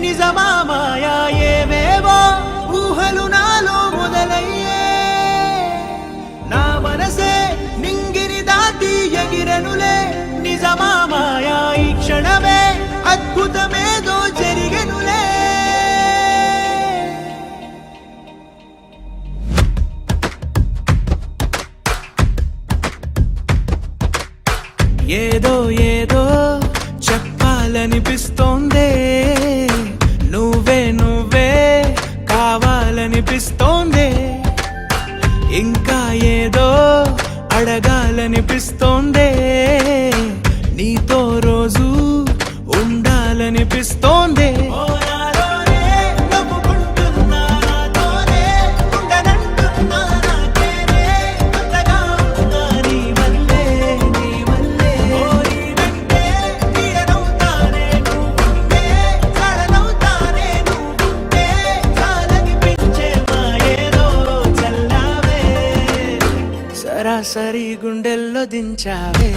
నిజమా మాయా ఏవేవో ఊహలు నాలో మొదలయ్యే నా మనసే నింగిని దాటి ఎగిరెనులే నిజమా మాయా ఈ క్షణమే అద్భుతమేదో జరిగెనులే ఏదో ఏదో చెప్పాలనిపిస్తోందే నువ్వే నువ్వే కావాలనిపిస్తోందే ఇంకా ఏదో అడగాలనిపిస్తోందే నీతో రోజు ఉండాలనిపిస్తోందే సరాసరి గుండెల్లో దించావే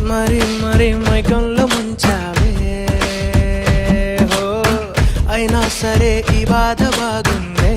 మరి మరి మైకంలో ముంచావే హో అయినా సరే ఈ బాధ బాగుందే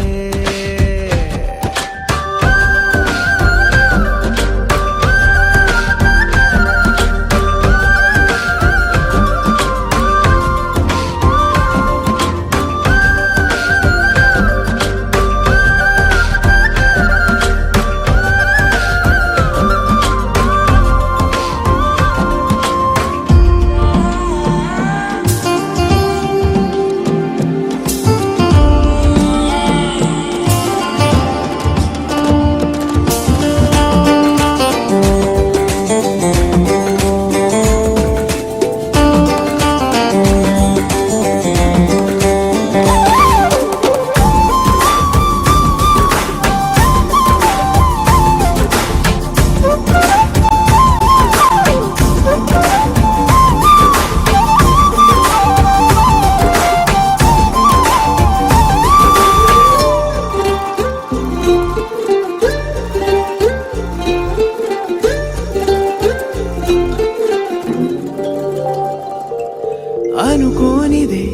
అనుకోనిదే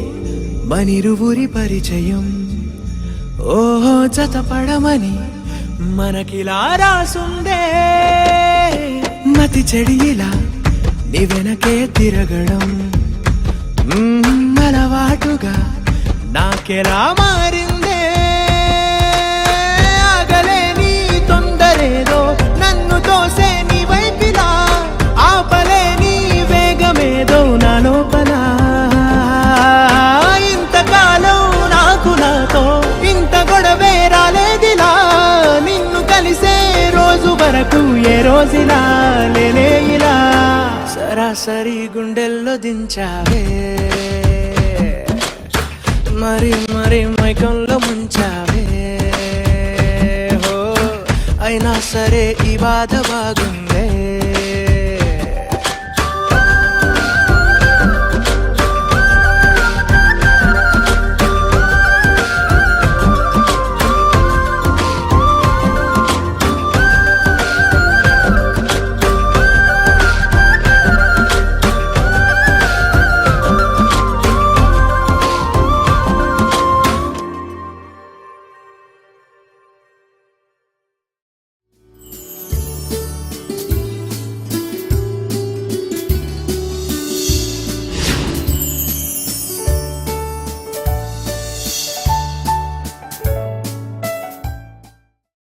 మనిరువురి పరిచయం ఓహో జతపడమని మనకిలా రాసుందే మతి చెడిలా నీ వెనకే తిరగడం అలవాటుగా నాకెలా మారిందే ఆగలేని తొందరేదో నన్ను తోసే నీ వైపిలా ఆపలేని వేగమేదో నా లోపల వరకు ఏ రోజులా లేలే ఇలా సరాసరి గుండెల్లో దించావే మరి మరి మైకంలో ముంచావే హో అయినా సరే ఈ బాధ బాగుంది